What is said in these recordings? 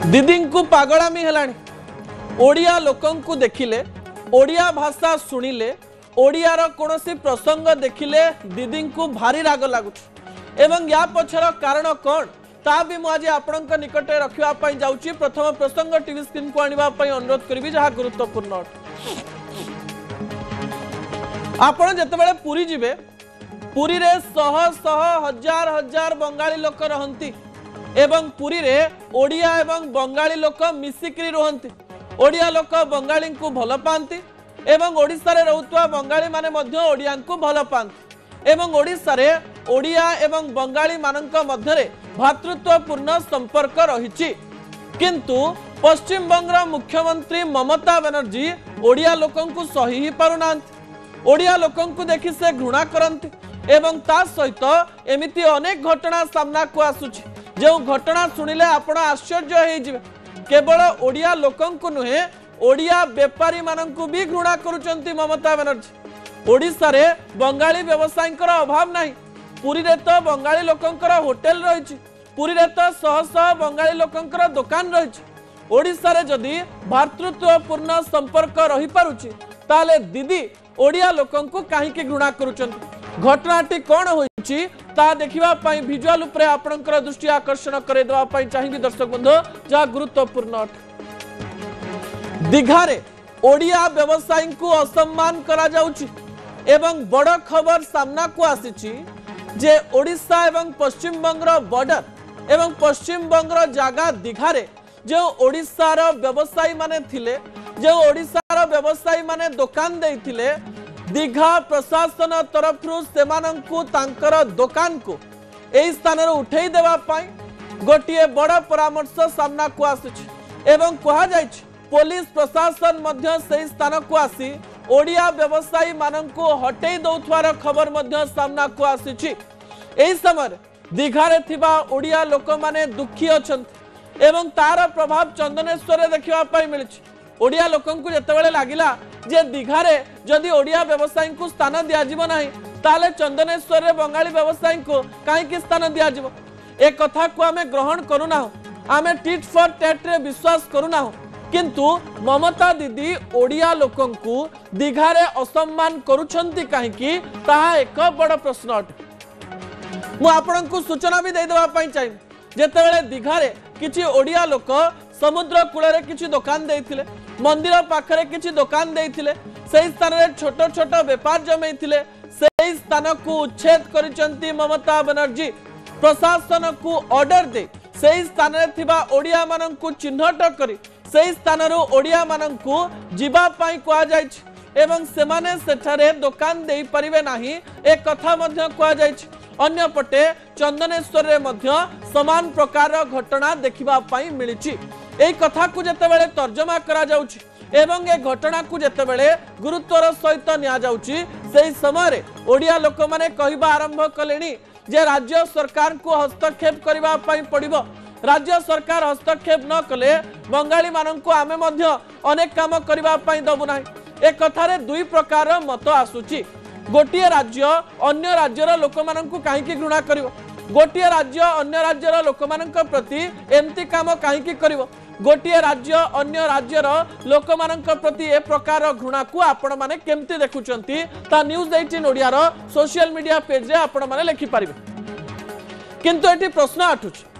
दीदी को पागलामी हेलानी ओडिया लोकन को देखिले ओडिया भाषा शुणिले ओडियार कौन प्रसंग देखिले दीदी को भारी राग लगुच एवं या पछर कारण कौन ता भी मुझे आपण निकट रखापी जाऊँगी। प्रथम प्रसंग टीवी स्क्रीन को आने अनुरोध करी जहाँ गुरुत्वपूर्ण आपण जितेबाला पुरी जीवे पुरी रे शह शह हजार हजार बंगाली लोक रहंती एवं पुरी रे ओडिया एवं बंगाली लोक मिसिकरी रहंती। ओडिया लोक बंगाली को भल पाती एवं ओडिशा रे रहउतवा बंगाली माने मध्य ओडिया को भल पाती एवं ओडिशा रे ओडिया एवं बंगाली मानक मध्यरे भातृत्वपूर्ण संपर्क रहिछि। किंतु पश्चिम बंगला मुख्यमंत्री ममता बनर्जी ओडिया लोकन को सही ही पारुनांती। ओडिया लोकन को देखि से घृणा करंती एवं ता सहित एमिति अनेक घटना सामना को आसुछि जो घटना शुणिले आपण आश्चर्य हो जिवे। केवल ओडिया लोकन को नुहे ओडिया बेपारी माननकु भी घृणा करुचंती ममता बनर्जी। ओडिशा रे बंगाली व्यवसायींकर अभाव नाही। पुरी रे तो बंगाली लोकंकर होटेल रहिछि। पुरी रे तो शह शह बंगाली लोकंकर दुकान रहिछि। ओडिशा रे जदि भातृत्वपूर्ण संपर्क रही पारुछि ताले दीदी ओडिया लोकन को काहेकि घृणा करुचंती। घटनाटी कौन होइछि ता देखिबा पई विजुअल उपरे आपनकर दृष्टि आकर्षण करे देबा पई चाहिबी दर्शक बंधु जा गुरुत्वपूर्ण दीघारे ओडिया व्यवसायी को असम्मान करा जाउछि एवं बड़ खबर सामना को आसीछि जे ओडिशा एवं पश्चिम बंगर बॉर्डर एवं पश्चिम बंगर जागा दीघारे जो ओडिशार व्यवसायी माने थिले जो ओडिशार व्यवसायी माने दुकान देइथिले दीघा प्रशासन तरफ सेमानंकु तांकर दुकान को एई स्थान रे उठेई देबा पई गोटिए बड़ परामर्श सामना को आसीछि एवं कहा जायछि पुलिस प्रशासन मध्य सेई स्थान को आसी ओडिया व्यवसायी मानंकु हटेई दउथवार खबर मध्य सामना को आसीछि। एई समय दीघारे थिबा ओडिया लोक माने दुखी अछंती एवं तार प्रभाव चंदनेश्वर रे देखिबा पई मिलिछि। ओडिया लोकन को जेतेबेले लागिला जे दीघारे जदि ओडिया व्यवसायी को स्थान दिया जिवो नाही ताले चंदनेश्वर रे बंगाली व्यवसायी को काहेकि स्थान दिया जिवो ए कथा को आमे ग्रहण करूना आमे टिट फॉर टैट रे विश्वास करूना। किंतु ममता दीदी ओडिया लोकन को दीघारे असम्मान करूछंती काहेकि ताहा एक बड़ प्रश्न अटे। मु आपन को सूचना भी दे देबा पई चाहि जेतेबेले दीघारे किछि ओडिया लोक समुद्र कूल किछि दुकान देइथिले मंदिर पाखरे किछि दुकान देइथिले सेही स्थान रे छोट छोट व्यापार जमैथिले सेही स्थान को उच्छेद करिसंती ममता बनर्जी। प्रशासन को ऑर्डर दे सेही स्थान रे थिबा ओडिया मानन को चिन्हट करी सेही स्थान रो ओडिया मानन को जिबा पई कोआ जायछि एवं सेमाने सेठारे दुकान देई परिबे नाही एक कथा मध्य कोआ जायछि। अन्य पटे चंदनेश्वर रे मध्य समान प्रकार घटना देखिबा पई मिलिछि। एई कथा को जेतेबेले तर्जमा करा जाउछि एवं ए घटना को जेतेबेले गुरुत्वर सहित निया जाउछि सेही समय रे ओडिया लोक माने कहिबा आरंभ कलेनी जे राज्य सरकार को हस्तक्षेप करबा पई पड़िबो। राज्य सरकार हस्तक्षेप न कले बंगाली मानन को आमे मध्य अनेक काम करबा पई दबु नाही। ए कथारे दुई प्रकार मत आसुछि। गोटिए राज्य अन्य राज्यर लोक मानन को काहेकि घृणा करिवो गोटिए राज्य अन्य राज्यर लोक मानन प्रति एमती काम काहेकि करिवो गोटिए राज्य अन्य राज्यर लोक मानन प्रति ए प्रकार घृणा को आपण माने केमती देखुचंती ता न्यूज 18 ओडिया रो सोशल मीडिया पेज रे आपण माने लिखि पारिबे। किंतु एठी प्रश्न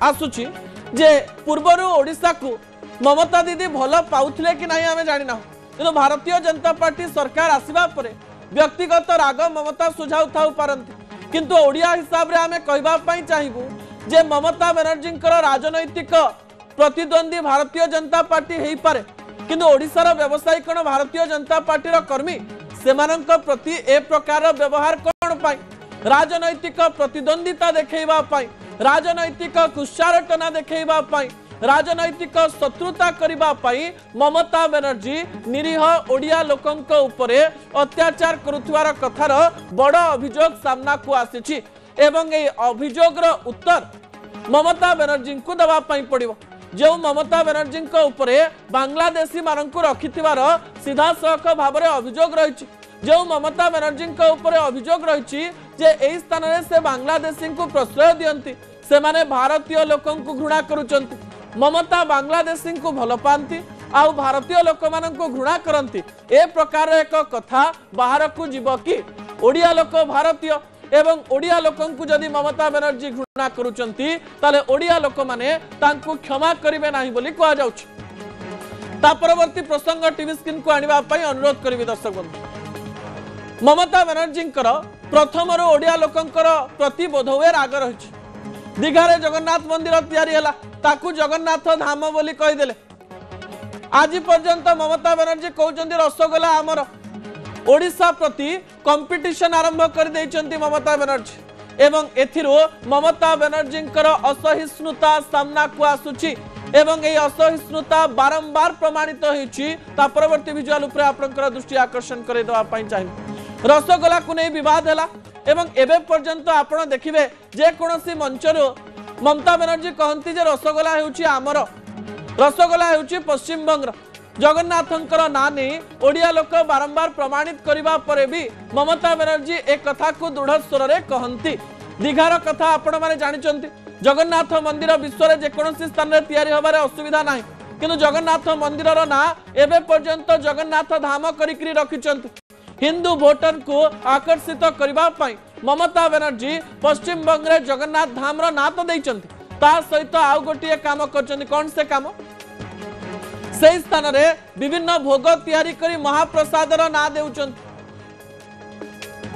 आसुछि जे पूर्वरु ओडिशा को ममता दीदी भल पाउथिले कि नाही आमे जानि ना किंतु भारतीय जनता पार्टी सरकार आसीबा परे व्यक्तिगत राग ममता सुझाव थाउ पारंती किंतु ओडिया हिसाब रे आमे कहबा पई चाहिबु जे ममता बनर्जी राजनैतिक प्रतिद्वंदी भारतीय जनता पार्टी हेई पारे किंतु ओडिशार व्यवसायी कोन भारतीय जनता पार्टी रो कर्मी सेमानंक प्रति ए प्रकार व्यवहार कोन पाई राजनैतिक प्रतिद्वंदिता देखैबा पाई राजनैतिक कुशारटना देखैबा पाई राजनैतिक शत्रुता करिबा पाई ममता बनर्जी निरीह ओडिया लोकंक उपरे अत्याचार करुथवार कथार बड़ अभियोग सामना को आसीछि एवं ए अभियोग रो उत्तर ममता बनर्जी को दबा पाई पड़िबो। जो ममता बनर्जी उपरे बांग्लादेशी मानक रखिथिवार सीधा सख भाव में अभियोग रही जो ममता बनर्जी उपरे अभियोग रही जे एई स्थान रे से बांग्लादेशी को प्रश्रय दियंती से माने भारतीय लोकन को घृणा करुचंती ममता बांग्लादेशी को भल पाती आउ भारतीय लोक मान घृणा करती ए प्रकार एक कथा बाहर को जीव कि ओडिया लोक भारतीय एवं ओडिया लोकंकु जदि ममता बनर्जी घृणा करुचंती ताले ओडिया लोक माने तांकु क्षमा करिवे नाही बोली कहा जाउछ। ता परवर्ती प्रसंग टीवी स्क्रीन को आनिबा पई अनुरोध करिवि दर्शक बंधु। ममता बनर्जींकर प्रथमर ओडिया लोकंकर प्रतिबोध हुए राग रहिछ। दीघारे जगन्नाथ मंदिर तैयारी हला ताकु जगन्नाथ धाम बोली कहि देले। आज पर्यंत ममता बनर्जी कहउचंती रसगोला आमर ओडिशा प्रति कंपटीशन आरंभ कर देइचंती ममता बनर्जी एवं एथिरो ममता बनर्जींकर असहिष्णुता सामना को आसुची एवं ए असहिष्णुता बारंबार प्रमाणित होइची। ता परवर्ती विजुअल उपरे आपनकर दृष्टि आकर्षण करे देवा पई चाहिए। रसगोला को नै विवाद हला एवं एबे पर्यंत आपण देखिबे जे कोनोसी मंचरो ममता बनर्जी कहंती जे रसगोला हेउची आमर रसगोला हेउची पश्चिम बंग जगन्नाथंकर ना नहीं ओडिया लोक बारंबार प्रमाणित करिबा परे भी ममता बनर्जी एक कथा को दृढ़ स्वर रे कहंती। दीघार कथा आपण माने जानिचंती जगन्नाथ मंदिर विश्व रे जे कोनोसी स्थान रे तयारी होबारे असुविधा नाही किंतु जगन्नाथ मंदिर रो ना एबे पर्यंत जगन्नाथ धाम करिकरी रखिचंती। हिंदू वोटर को आकर्षित करिबा पई ममता बनर्जी पश्चिम बंग रे जगन्नाथ धाम रो ना तो देइचंती ता सहित आउ गोटिए काम करचंती। कोन से काम से स्थान रे विभिन्न भोग तैयारी करी महाप्रसाद रो ना देउचंती।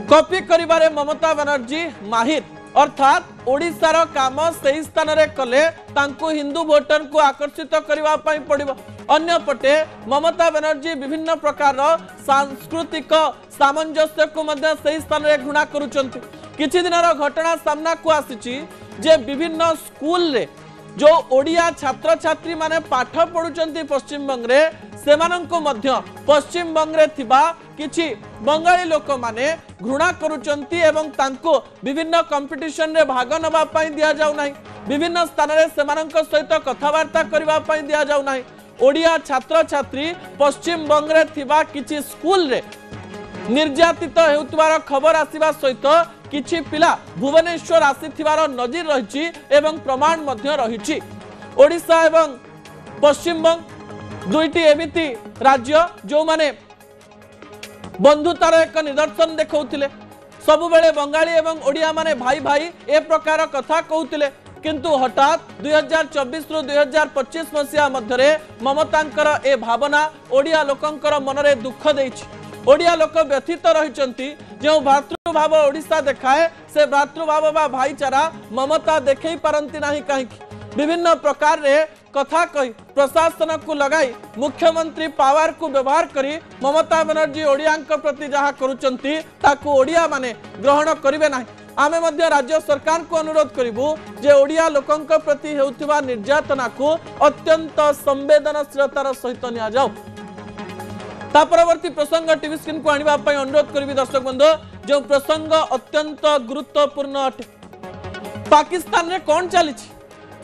कॉपी करिबारे ममता बनर्जी माहिर अर्थात ओडिशार काम से स्थान रे कले तांको हिंदू वोटर को आकर्षित करिबा पई पड़िबो। अन्य पटे ममता बनर्जी विभिन्न प्रकार सांस्कृतिक सामंजस्य को मध्य से स्थान रे घृणा करूचंती। किछि दिनर घटना सामना को आसीची जे विभिन्न स्कूल रे जो ओडिया छात्र छात्री माने पाठ पढुचंती पश्चिम बंग रे सेमानंको मध्य पश्चिम बंग रे थिबा किछि बंगाली लोक माने घृणा करूचंती एवं तांको विभिन्न कंपटीशन रे भाग नबा पई दिया जाउ नाही विभिन्न स्थान रे सेमानंको सहित कथावार्ता करबा पई दिया जाउ नाही। ओडिया छात्र छात्री पश्चिम बंग रे थिबा किछि स्कूल रे निर्यातित हेउतबार खबर आसीबा सहित किछि पिला भुवनेश्वर आसीथिबार नजीर रहिछि एवं प्रमाण मध्य रहिछि। ओडिशा एवं पश्चिम बंग दुईटी एमिति राज्य जो माने बंधुतार एक निदर्शन देखौथिले सबु बेले बंगाली एवं ओडिया माने भाई भाई ए प्रकार कथा कहउथिले किंतु हठात 2024 रु 2025 मसिया मध्यरे ममतांकर ए भावना ओडिया लोकंकर मनरे दुख देइछि। ओडिया लोक व्यथित रहिचंती जो भातृभाव ओडिशा देखाए से भातृभाव बा भाईचारा ममता देखै पारंती नाही काहे विभिन्न प्रकार रे कथा कही प्रशासन को लगाई मुख्यमंत्री पावर को व्यवहार करी ममता बनर्जी ओडियांक प्रति जहा करूचंती ताकू ओडिया माने ग्रहण करिवे नाही। आमे मध्य राज्य सरकार को अनुरोध करिबु जे ओडिया लोकंक प्रति हेउथिबा निर्यातना को अत्यंत संवेदनशीलतार सहित निया जाऊ। ता परवर्ती प्रसंग टीवी स्क्रीन को आनिबा पई अनुरोध करिबि दर्शक बंधु जो प्रसंग अत्यंत गुरुत्वपूर्ण अटे। पाकिस्तान रे कोन चलीछि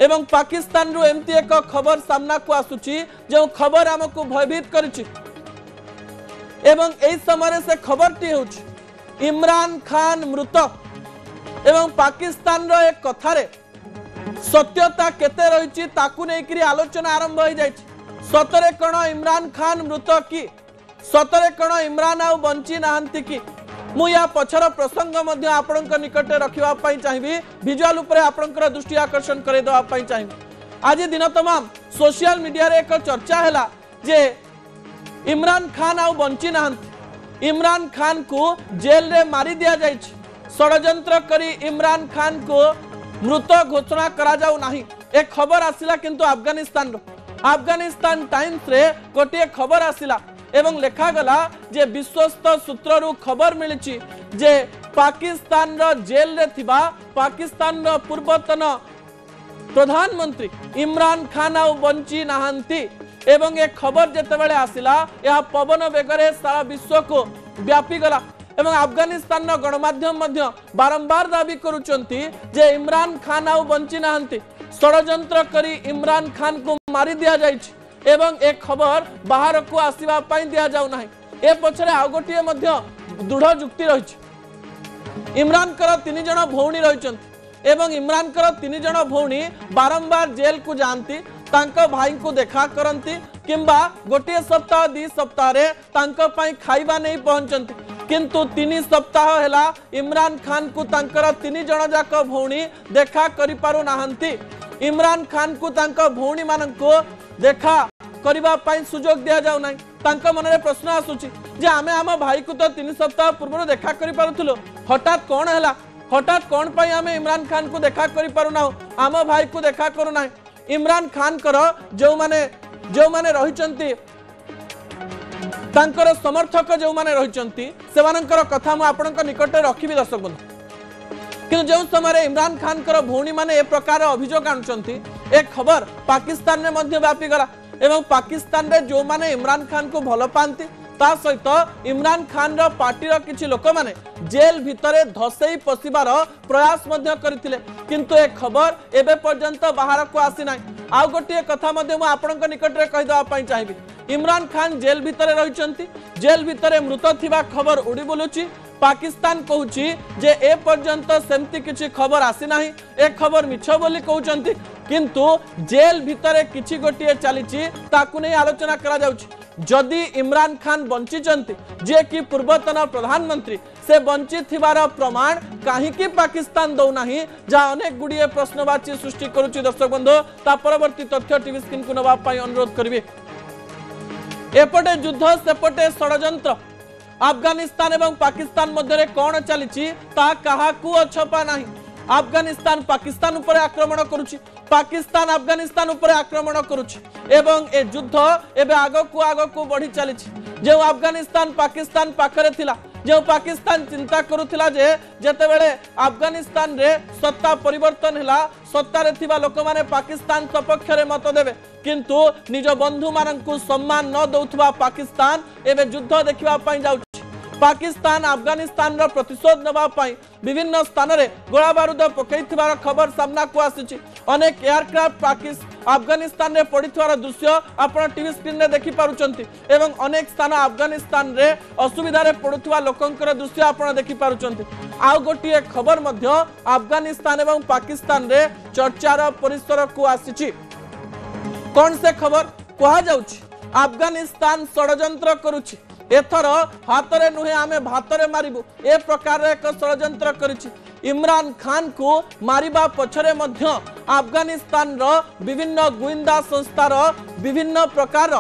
एवं पाकिस्तान रो एमती एक खबर सामना को आसुची जो खबर हमको भयभीत करिछि एवं एई समय से खबर टी होछि इमरान खान मृत एवं पाकिस्तान रो एक कथा रे सत्यता केते रहिछि ताकू नै करी आलोचना आरंभ हो जाय। सतरे कण इमरान खान मृत कि सतरे कण इमरान आउ बंची नाहंती कि मु या पछर प्रसंग मध्य आपनक निकट रखिबा पई चाहिबी विजुअल ऊपर आपनकर दृष्टि आकर्षण करे देबा पई चाहिबी। आज दिन तमाम सोशल मीडिया रे एक चर्चा हैला जे इमरान खान आउ बंची नाहंती इमरान खान को जेल रे मारी दिया जायछि षडयंत्र करी इमरान खान को मृत घोषणा करा जाउ नाही। एक खबर आसिला किंतु अफगानिस्तान टाइम्स रे गोटे खबर आसिला एवं लेखा गला जे विश्वस्त सूत्ररु खबर मिलिछि जे पाकिस्तान रो जेल रे थिबा पाकिस्तान रो पूर्वतन प्रधानमंत्री इमरान खान आउ बंची नाहंती एवं एक खबर जेते बेले आसिला या पवन बेगरे सारा विश्व को व्यापी गला एवं अफगानिस्तान रो गणमाध्यम मध्य बारंबार दाबी करूचंती जे इमरान खान आउ बंची नाहंती षडयंत्र करी इमरान खान को मारी दिया जायछि एवं एक खबर बाहर को आसीबा पई दिया जाउ नाही। ए पछरे आ गोटिए मध्य दृढ़ जुक्ति रहिछि। इमरान कर 3 जण भौणी रहिचंती एवं इमरान कर 3 जण भौणी बारंबार जेल को जानती तांको भाई को देखा करती किंबा गोटे सप्ताह 2 सप्ताह रे तांको पई खाइबा नहीं पहुंचंती किंतु 3 सप्ताह हैला इमरान खान को तांकर 3 जण जाक भौणी देखा करि पारु नाहंती। इमरान खान को तांको भौणी मानन को देखा करिबा पई सुजोग दिया जाउ नै। तांको मन रे प्रश्न आसुची जे आमे आम भाई को तो 3 सप्ताह पूर्व देखा करि पारुथुलो हठात कोन हैला हठात कोन पई आमे इमरान खान को देखा करि पारु ना आम भाई को देखा करू ना। इमरान खान कर जो माने रहिचंती तांकर समर्थक जो माने रहिचंती सेवानंकर कथा मु आपनक निकट रखिबी दर्शक बंधु कि जो समय इमरान खान कर भौणी माने ए प्रकार अभियोग आनुचंती एक खबर पाकिस्तान में मध्य व्यापी गला एवं पाकिस्तान रे जो माने इमरान खान को भल पांती ता सहित इमरान खान रो पार्टी रो किछि लोक माने जेल भितरे धसई पसिबार प्रयास मध्य करथिले किंतु ए खबर एबे पर्यंत बाहर को आसी नै। आउ गोटे कथा मध्य मु आपनक निकट रे कहि दवा पई चाहिबी इमरान खान जेल भितरे रहिचंती जेल भितरे मृत थिबा खबर उड़ी बोलुची पाकिस्तान कहूची जे ए पर्यंत सेमती किछि खबर आसी नाही ए खबर मिछ बोली कहउचंती किंतु जेल भितरे किछि गोटिए चलीची ताकु नै आलोचना करा जाउची। जदि इमरान खान बंचिचंती जे कि पूर्वतन प्रधानमंत्री से बंचित थिबार प्रमाण काहेकि पाकिस्तान दौ नाही जा अनेक गुडिए प्रश्नवाची सृष्टि करूची। दर्शक बंधु ता परवर्ती तथ्य टीवी स्क्रीन को नबा पई अनुरोध करबी। एपटे युद्ध सेपटे षड्यंत्र अफगानिस्तान एवं पाकिस्तान मध्य कौन चली ता काहाकू अछपा नहीं। अफगानिस्तान पाकिस्तान उपर आक्रमण करुछि पाकिस्तान अफगानिस्तान उपर आक्रमण करुछि एवं ए युद्ध एबे आगकू बढ़ी चली जो अफगानिस्तान पाकिस्तान पाखरे थिला जो पाकिस्तान चिंता करुथिला जे जते बेले अफगानिस्तान रे सत्ता परिवर्तन हैला सत्ता रे थिबा लोक माने पाकिस्तान सपक्ष रे मत देबे किंतु निज बंधु माननकु सम्मान न दउथबा पाकिस्तान एबे युद्ध देखिबा पई जाउछि। पाकिस्तान अफगानिस्तान रो प्रतिशोध नबा पई विभिन्न स्थान रे गोला बारूद पकैथिबार खबर सामना को आसीछि। अनेक एयरक्राफ्ट अफगानिस्तान रे पड़िथिबार दृश्य आपण टीवी स्क्रीन रे देखि पारुचंती एवं अनेक स्थान अफगानिस्तान रे असुविधा रे पड़ुथिबा लोकंकर दृश्य आपण देखि पारुचंती। आउ गोटिए खबर मध्य अफगानिस्तान एवं पाकिस्तान रे चर्चार परिसर को आसीछि। कौन से खबर कहा जाउछि अफगानिस्तान षड्यंत्र करुछि एथर हातरे नुहे आमे भातरे मारिबु ए प्रकार एक षड्यंत्र करिछि। इमरान खान को मारिबा पछरे मध्य अफगानिस्तान रो विभिन्न गुइंदा संस्थार विभिन्न प्रकार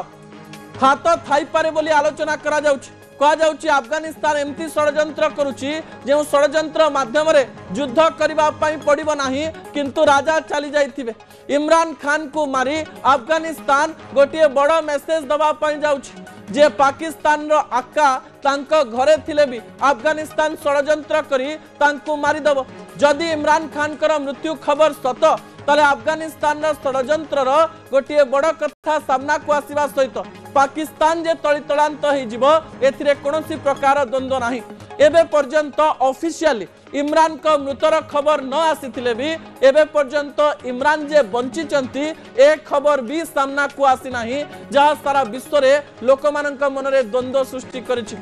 हाथ थाई पारे बोली आलोचना करा जाउछि। कहा जाउछि अफगानिस्तान एमती षड्यंत्र करुछि जे षड्यंत्र माध्यम रे युद्ध करिबा पई पड़िबो नाही किंतु राजा चली जाइथिबे। इमरान खान को मारी अफगानिस्तान गोटिए बड़ मेसेज दबा पई जाउछि जे पाकिस्तान रो आका तांको घरे थिले भी अफगानिस्तान षड्यंत्र करी तांको मारी दबो। जदि इमरान खान कर मृत्यु खबर सत ताले अफगानिस्तान रो षड्यंत्र रो गोटिए बड़ कथा सामना को आसीबा सहित पाकिस्तान जे तळितळांत हे जिवो एथिरे कोनोसी प्रकार द्वंद्व नाही। एबे पर्यंत ऑफिशियली इमरान को मृतर खबर न आसीथिले भी एबे पर्यंत इमरान जे बंचिचंती ए खबर भी सामना को आसी नाही जहा सारा विश्व रे लोक मानक मन रे द्वंद्व सृष्टि करिछि।